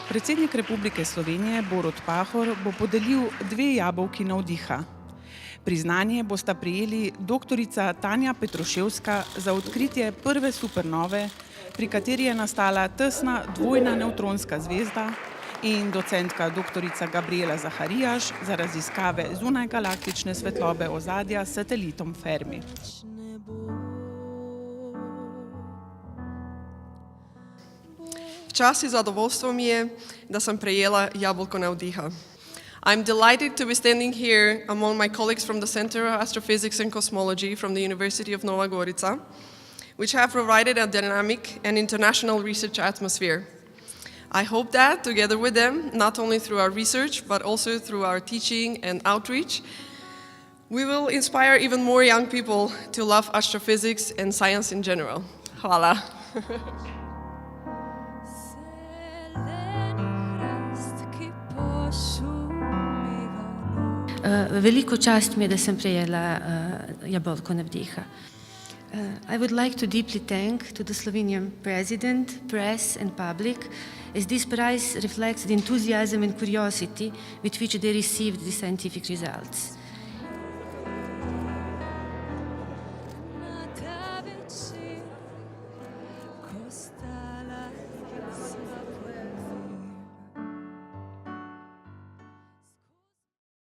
Predsednik Republike Slovenije Borut Pahor bo podelil 2 jabolki navdiha. Priznanje bosta prejeli doktorica Tanja Petruševska za odkritje prve supernove, pri kateri je nastala tesna dvojna nevtronska zvezda, in docentka doktorica Gabriela Zaharijaš za raziskave zunajgalaktične svetlobe ozadja s satelitom Fermi. Čast in zadovoljstvo mi je, da sem prejela jabolko navdiha. I'm delighted to be standing here among my colleagues from the Center of Astrophysics and Cosmology from the University of Nova Gorica, which have provided a dynamic and international research atmosphere. I hope that, together with them, not only through our research, but also through our teaching and outreach, we will inspire even more young people to love astrophysics and science in general. Hvala. Veliko čast mi je, da sem prejela jabolko navdiha. I would like to deeply thank to the Slovenian President, press and public, as this prize reflects the enthusiasm and curiosity with which they received the scientific results.